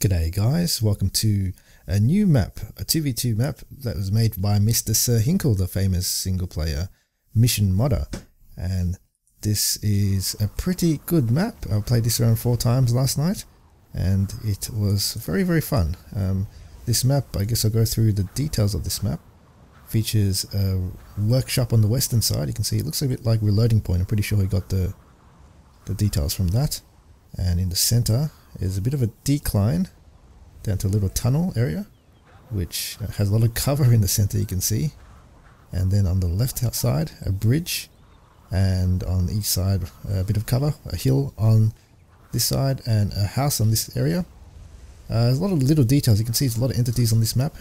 G'day guys, welcome to a new map, a 2v2 map that was made by Mr. Sir Hinkel, the famous single player mission modder. And this is a pretty good map. I played this around 4 times last night and it was very fun. This map, I guess I'll go through the details of this map. Features a workshop on the western side. You can see it looks a bit like Reloading Point. I'm pretty sure he got the details from that. And in the center is a bit of a decline down to a little tunnel area, which has a lot of cover in the center, you can see. And then on the left side, a bridge, and on each side a bit of cover, a hill on this side and a house on this area. There's a lot of little details. You can see there's a lot of entities on this map.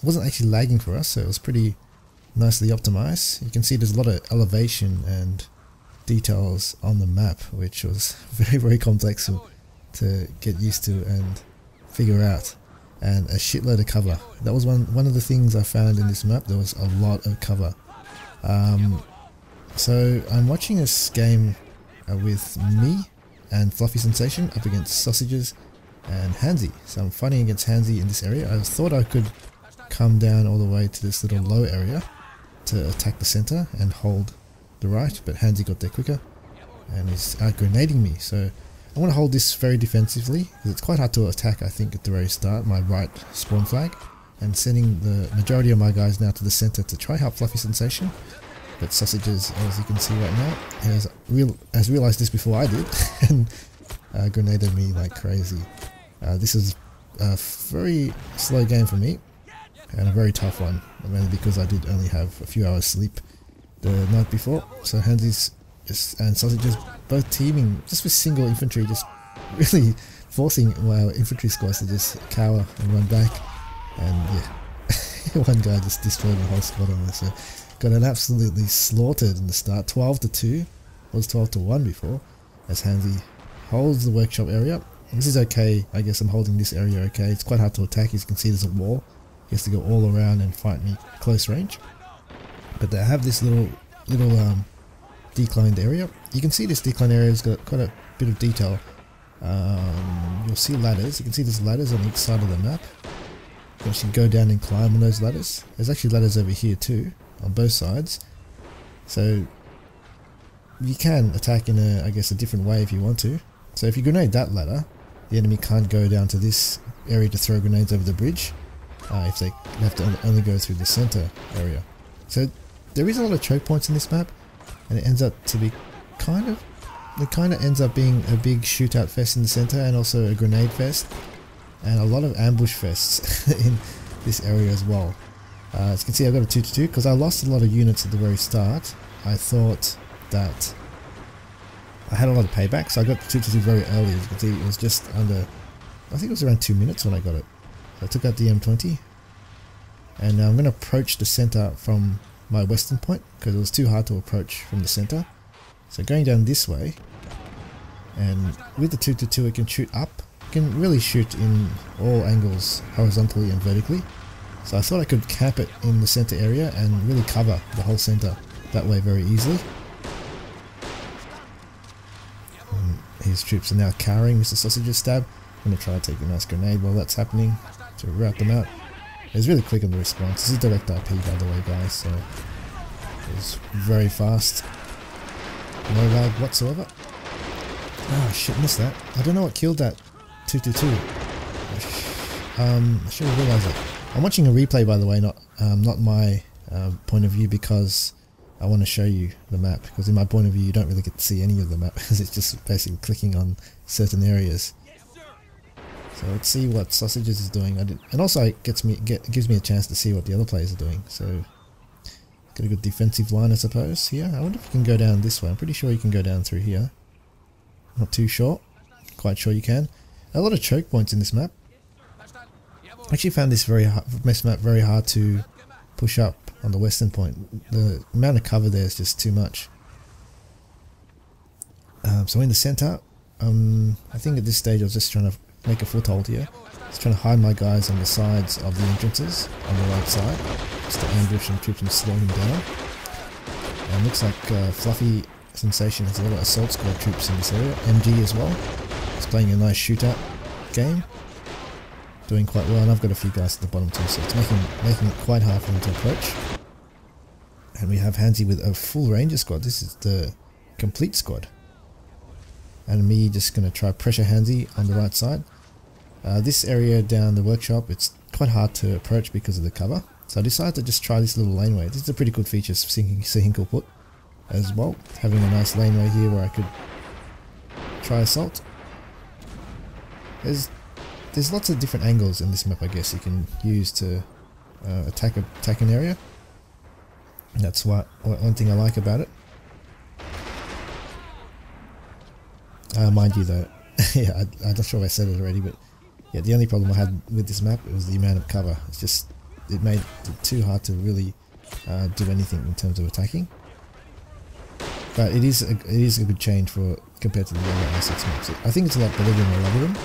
Wasn't actually lagging for us, so it was pretty nicely optimized. You can see there's a lot of elevation and details on the map, which was very complex to get used to and figure out, and a shitload of cover. That was one of the things I found in this map. There was a lot of cover. So I'm watching this game with me and Fluffy Sensation up against Sausages and Handzy. So I'm fighting against Handzy in this area. I thought I could come down all the way to this little low area to attack the center and hold the right, but Handzy got there quicker and is out grenading me. So I want to hold this very defensively because it's quite hard to attack, I think, at the very start, my right spawn flag, and sending the majority of my guys now to the center to try help Fluffy Sensation. But Sausages, as you can see right now, has realized this before I did and grenaded me like crazy. This is a very slow game for me and a very tough one, mainly because I did only have a few hours sleep the night before. So Handzy's and Sausages both teaming just with single infantry, just really forcing my infantry squads to just cower and run back. And yeah, one guy just destroyed the whole squad on this. So got an absolutely slaughtered in the start. 12-2, was 12-1 before, as Handzy holds the workshop area. This is okay, I guess I'm holding this area okay. It's quite hard to attack. As you can see, there's a wall. He has to go all around and fight me close range. But they have this little declined area. You can see this declined area has got quite a bit of detail. You'll see ladders. You can see there's ladders on each side of the map. You can actually go down and climb on those ladders. There's actually ladders over here too, on both sides. So you can attack in I guess a different way if you want to. So if you grenade that ladder, the enemy can't go down to this area to throw grenades over the bridge. If they have to only go through the center area. So there is a lot of choke points in this map, and it ends up to be it kind of ends up being a big shootout fest in the center, and also a grenade fest, and a lot of ambush fests in this area as well. As you can see, I got a 2-2 because I lost a lot of units at the very start. I thought that I had a lot of payback, so I got the 2-2 very early. As you can see, it was just under, I think it was around 2 minutes when I got it. So I took out the M20, and now I'm going to approach the center from my western point because it was too hard to approach from the center. So going down this way, and with the 2-2 it can shoot up. It can really shoot in all angles, horizontally and vertically. So I thought I could cap it in the center area and really cover the whole center that way very easily. And his troops are now cowering Mr. SausageStab. I'm going to try to take a nice grenade while that's happening to rout them out. It was really quick on the response. This is direct IP, by the way, guys, so it was very fast. No lag whatsoever. Oh shit, missed that. I don't know what killed that 2-2. I should have realised it. I'm watching a replay, by the way, not my point of view, because I want to show you the map. Because in my point of view, you don't really get to see any of the map, because it's just basically clicking on certain areas. So let's see what Sausages is doing. And also it gives me a chance to see what the other players are doing. So get a good defensive line, I suppose, here. I wonder if you can go down this way. I'm pretty sure you can go down through here. Not too sure. Quite sure you can. A lot of choke points in this map. I actually found this map very hard to push up on the western point. The amount of cover there is just too much. So in the center, I think at this stage I was just trying to make a foothold here. Just trying to hide my guys on the sides of the entrances on the right side, just to ambush some troops and slow them down. And looks like Fluffy Sensation has a lot of assault squad troops in this area. MG as well. He's playing a nice shootout game. doing quite well, and I've got a few guys at the bottom too, so it's making it quite hard for them to approach. And we have Handzy with a full ranger squad. This is the complete squad. And me just going to try pressure Handzy on the right side. This area down the workshop, it's quite hard to approach because of the cover. So I decided to just try this little laneway. This is a pretty good feature Hinkel put as well. Having a nice laneway here where I could try assault. There's lots of different angles in this map, I guess, you can use to attack an area. That's one thing I like about it. Mind you though, yeah, I'm not sure if I said it already, but yeah, the only problem I had with this map was the amount of cover. It made it too hard to really do anything in terms of attacking. But it is a good change compared to the other R6 maps. I think it's a lot better than a lot of them.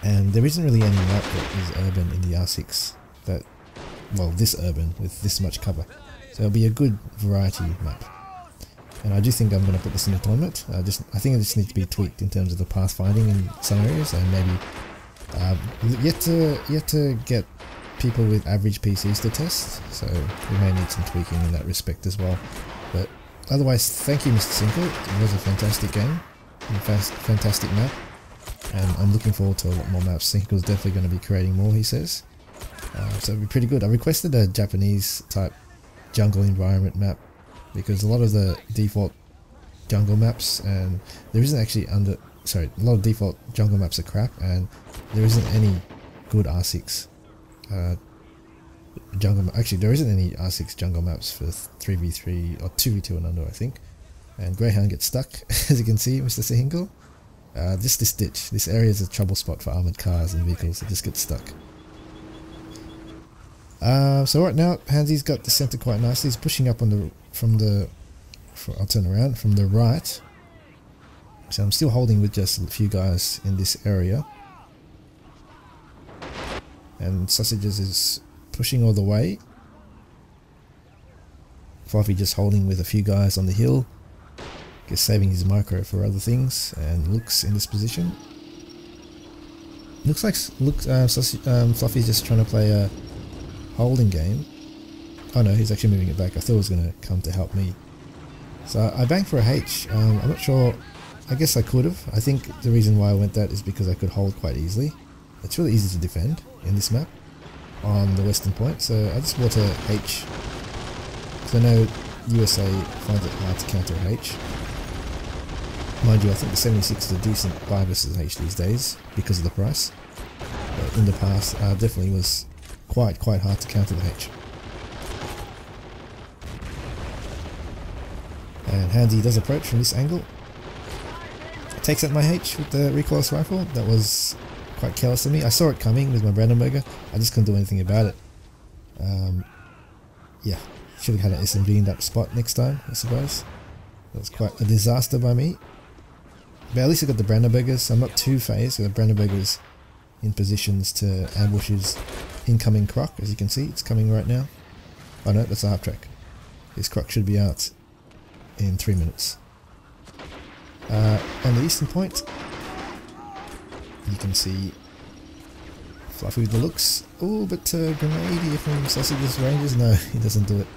And there isn't really any map that is urban in the R6 this urban with this much cover. So it'll be a good variety map. And I do think I'm going to put this in the tournament. I think it just needs to be tweaked in terms of the pathfinding in some areas, and maybe yet to get people with average PCs to test. So we may need some tweaking in that respect as well. But otherwise, thank you, Mr. Hinkel. It was a fantastic game, fantastic map, and I'm looking forward to a lot more maps. Hinkel's definitely going to be creating more, he says. So it'll be pretty good. I requested a Japanese type jungle environment map, because a lot of the default jungle maps, and there isn't actually a lot of default jungle maps are crap, and there isn't any good R6 jungle. Actually, there isn't any R6 jungle maps for 3v3 or 2v2 and under, I think. And Greyhound gets stuck, as you can see, Mr. Hinkel. This ditch, this area is a trouble spot for armored cars and vehicles that just get stuck. So right now, Handzy's got the center quite nicely. He's pushing up on I'll turn around, from the right. So I'm still holding with just a few guys in this area. And Sausages is pushing all the way. Fluffy just holding with a few guys on the hill. Just saving his micro for other things, and Looks in this position. Looks like Fluffy's just trying to play a holding game. Oh no, he's actually moving it back. I thought it was going to come to help me. So I banked for a H. I'm not sure. I guess I could have. I think the reason why I went that is because I could hold quite easily. It's really easy to defend in this map on the western point. So I just bought a H. So I know USA finds it hard to counter a H. Mind you, I think the 76 is a decent buy versus H these days because of the price. But in the past, definitely was quite hard to counter the H. And Handzy does approach from this angle. Takes out my H with the recoilless rifle. That was quite careless of me. I saw it coming with my Brandenburger. I just couldn't do anything about it. Yeah, should have had an SMG in that spot next time, I suppose. That was quite a disaster by me. But at least I got the Brandenburgers, so I'm not too phased. I got the Brandenburgers in positions to ambush his incoming croc, as you can see. It's coming right now. Oh no, that's a half track. His croc should be out in 3 minutes. On the eastern point, you can see Fluffy with the Looks. Oh, but grenade here from Sausages Rangers. No, he doesn't do it.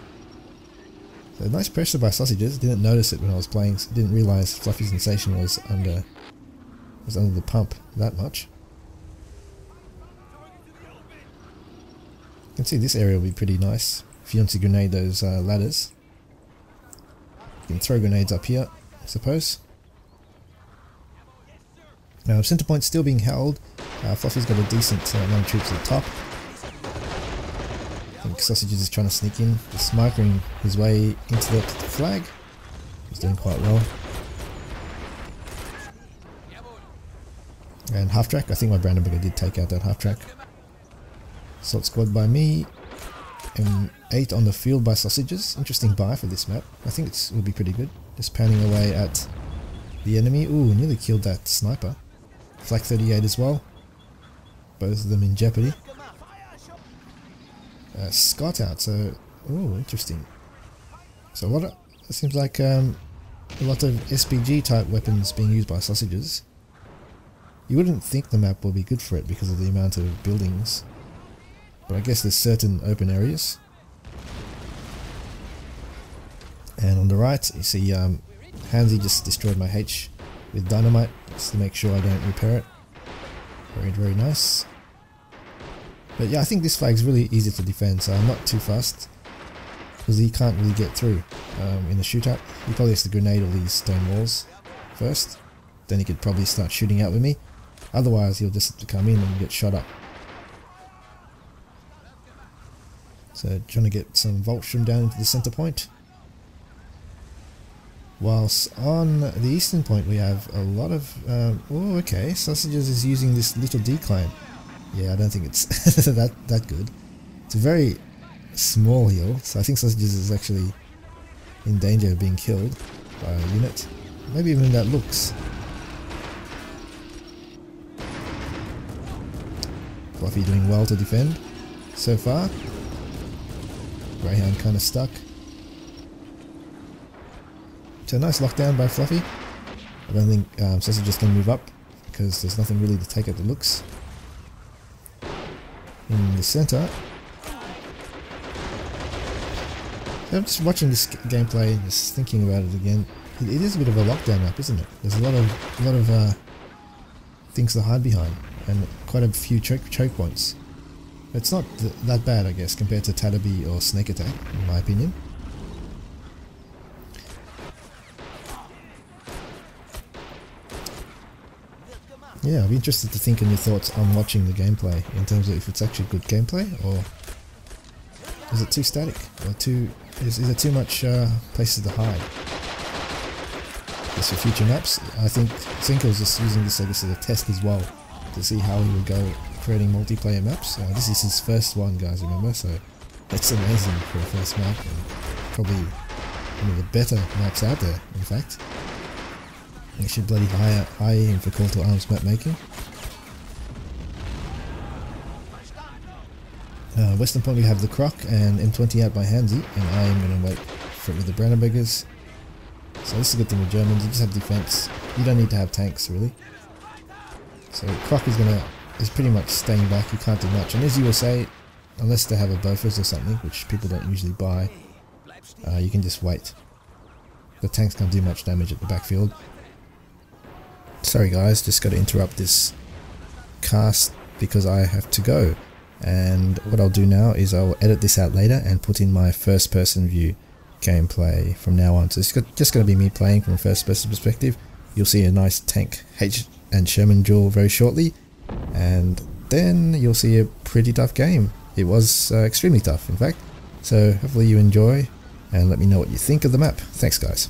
So nice pressure by Sausages. Didn't notice it when I was playing. So didn't realise Fluffy's sensation was under the pump that much. You can see this area will be pretty nice if you want to grenade those ladders. You can throw grenades up here, I suppose. Now, center point's still being held. Fluffy's got a decent amount of troops at the top. I think Sausages is trying to sneak in, just microing his way into the flag. He's doing quite well. And half track, I think my Brandenburger did take out that half track. Assault squad by me. And 8 on the field by Sausages. Interesting buy for this map. I think it will be pretty good. Just pounding away at the enemy. Ooh, nearly killed that sniper. Flak 38 as well. Both of them in jeopardy. Scott out, so... Oh, interesting. So it seems like a lot of SPG type weapons being used by Sausages. You wouldn't think the map will be good for it because of the amount of buildings, but I guess there's certain open areas. And on the right, you see Handzy just destroyed my H with dynamite just to make sure I don't repair it. Very, very nice. But yeah, I think this flag's really easy to defend, so I'm not too fast because he can't really get through in the shootout. He probably has to grenade all these stone walls first, then he could probably start shooting out with me. Otherwise, he'll just have to come in and get shot up. So trying to get some Voltrum down into the center point. Whilst on the eastern point we have a lot of... oh, okay, Sausages is using this little decline. Yeah, I don't think it's that good. It's a very small hill, so I think Sausages is actually in danger of being killed by a unit. Maybe even that looks. Fluffy doing well to defend so far. Greyhound kind of stuck. So nice lockdown by Fluffy. I don't think Sausages can move up because there's nothing really to take at the looks. In the center, so I'm just watching this gameplay, just thinking about it again. It is a bit of a lockdown map, isn't it? There's a lot of things to hide behind, and quite a few choke points. It's not that bad, I guess, compared to Tataby or Snake Attack, in my opinion. Yeah, I'll be interested to think on your thoughts on watching the gameplay, in terms of if it's actually good gameplay, or is it too static, or is there too much places to hide? Just for future maps, I think Hinkel's just using this, I guess, as a test as well, to see how he would go creating multiplayer maps. This is his first one, guys, remember, so it's amazing for a first map, and probably one of the better maps out there, in fact. You should bloody hire him for Call to Arms map making. Western point we have the Croc and M20 out by Handzy, and I am going to wait for it with the Brandonbeggars. So this is a good thing with Germans, you just have defense. You don't need to have tanks really. So Croc is pretty much staying back, you can't do much. And as you will say, unless they have a Bofors or something, which people don't usually buy, you can just wait. The tanks can't do much damage at the backfield. Sorry guys, just got to interrupt this cast because I have to go. And what I'll do now is I'll edit this out later and put in my first person view gameplay from now on. So it's just going to be me playing from a first person perspective. You'll see a nice tank H and Sherman duel very shortly, and then you'll see a pretty tough game. It was extremely tough, in fact. So hopefully you enjoy, and let me know what you think of the map. Thanks guys.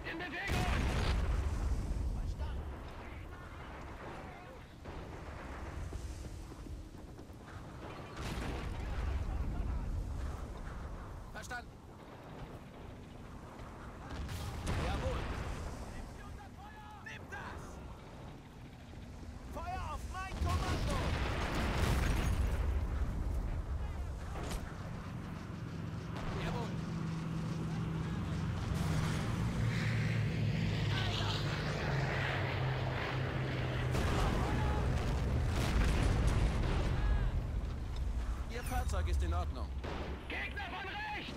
In Bewegung! Verstanden. Jawohl. Nimm das! Feuer auf mein Kommando! Jawohl. Ihr Fahrzeug ist in Ordnung. Gegner von rechts!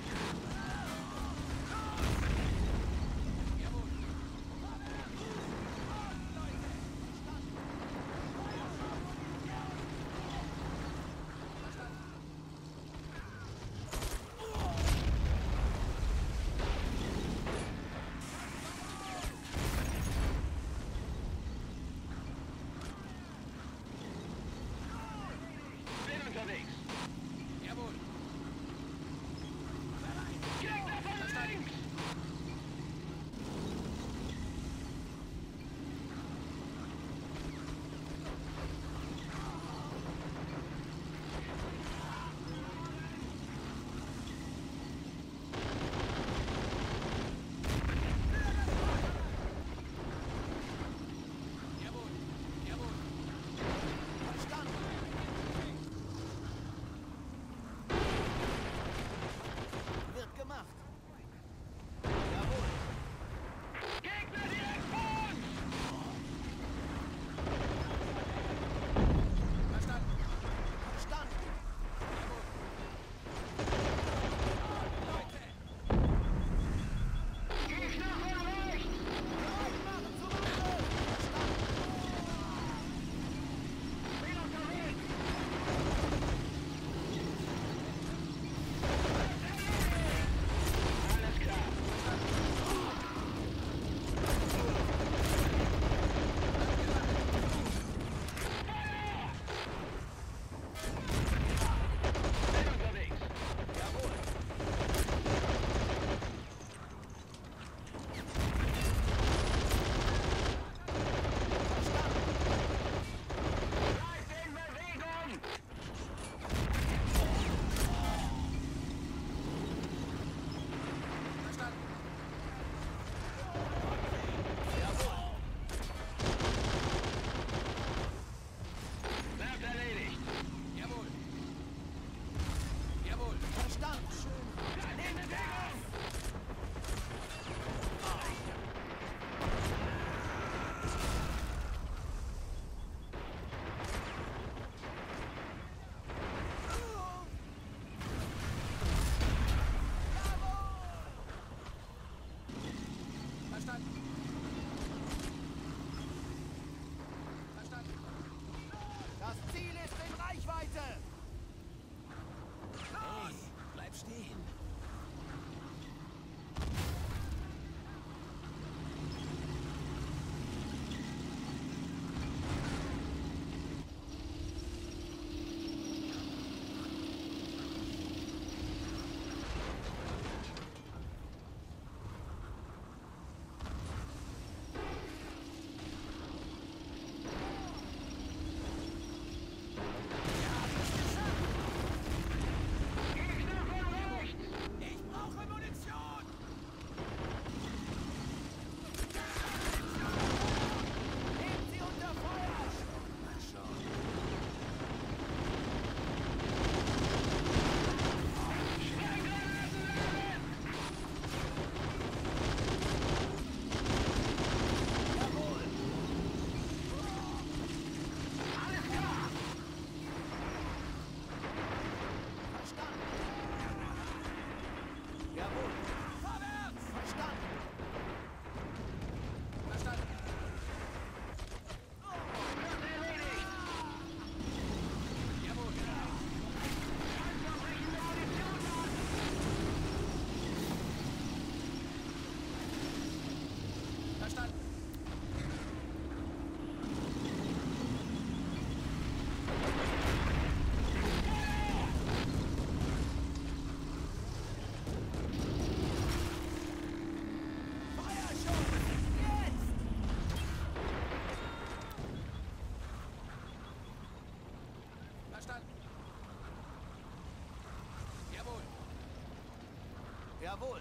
Jawohl.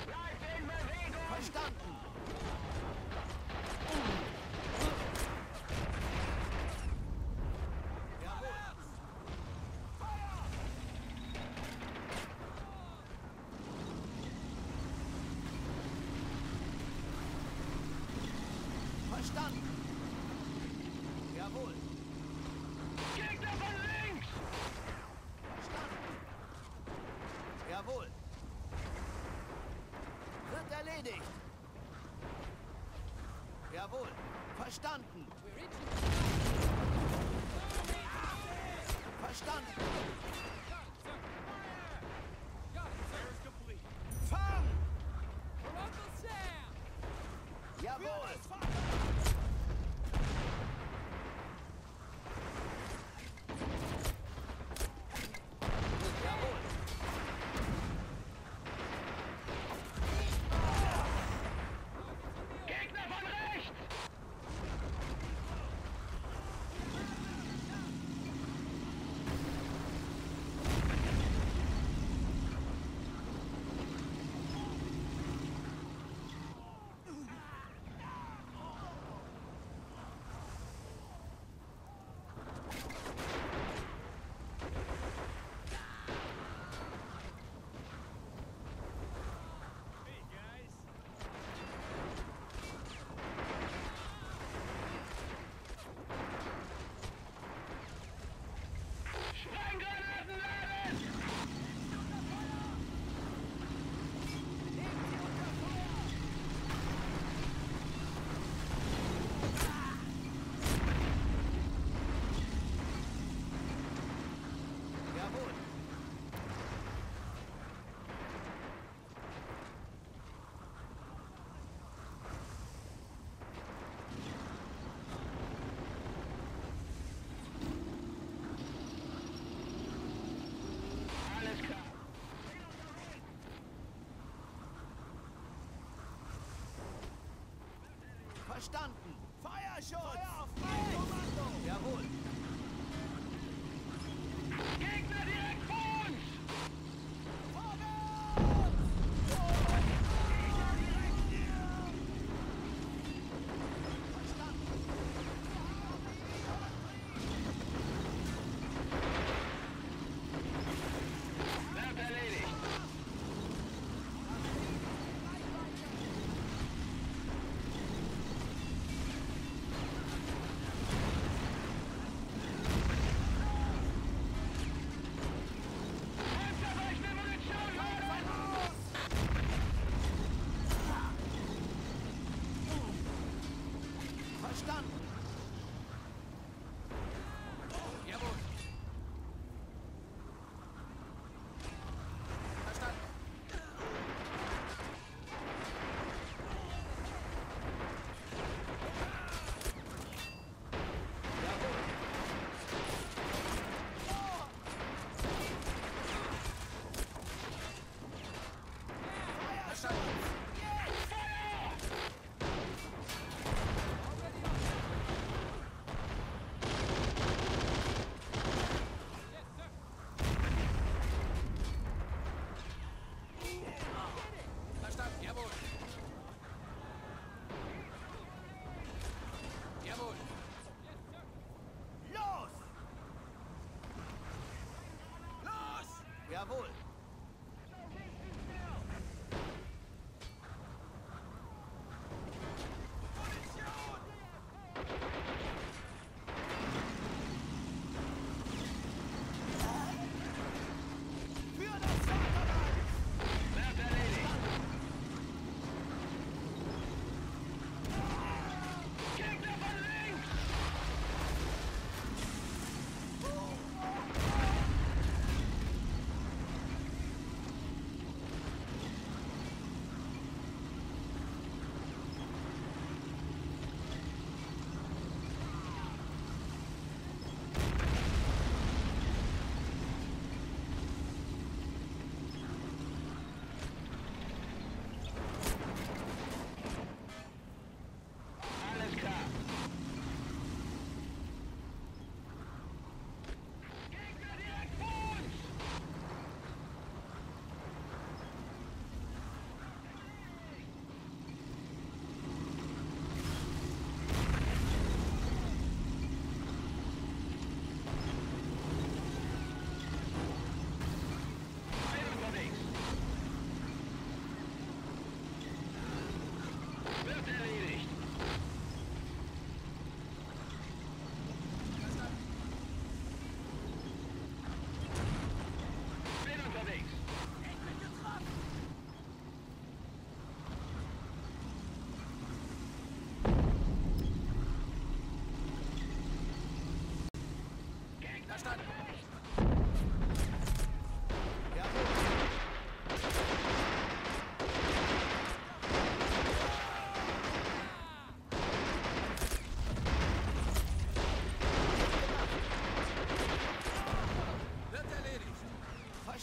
Bleibt in Bewegung. Verstanden. Jawohl. Feuer! Verstanden. Jawohl. Gegner von links! Verstanden. Jawohl. Wird erledigt. Jawohl. Verstanden. Verstanden. Fang! Jawohl. Jawohl. Gegner von rechts! Sprenggranaten laden! Jawohl. Alles klar. Verstanden. Feuerschutz. Feuer auf mein Kommando. Jawohl. Gegner direkt vor uns. Vorwärts! Gegner direkt hier. Verstanden. Wird erledigt. Panzerweichende Munition laden! Verstanden. Jawohl. Verstanden. Jawohl. Feuerschutz. Feuer! Verstanden, jawohl. Jawohl. Los! Los! Jawohl. Position! Für das Vaterland! Wird erledigt. Gegner von links!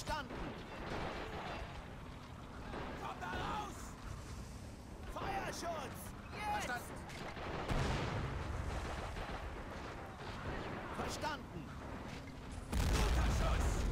Verstanden. Komm da raus! Feuerschutz! Jetzt! Verstanden. Verstanden. Guter Schuss!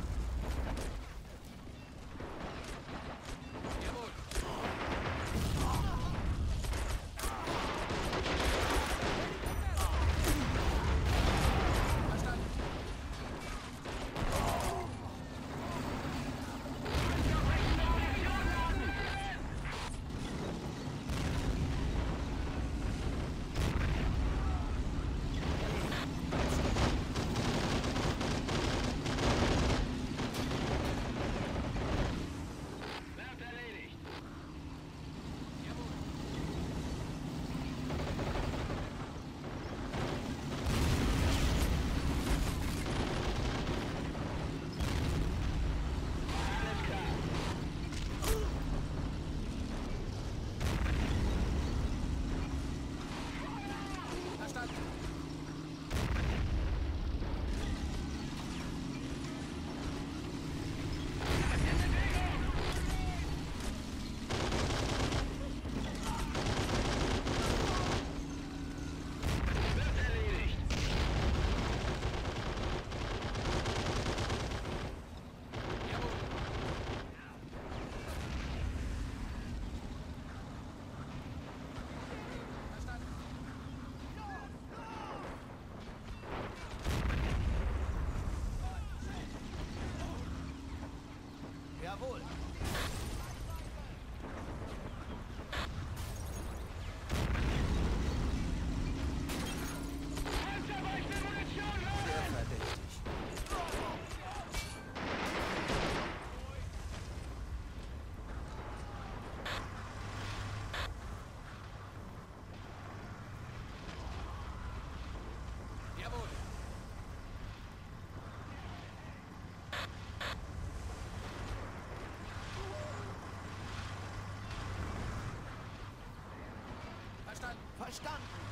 Jawohl. Jawohl. Sehr verdächtig. Jawohl. Verstanden.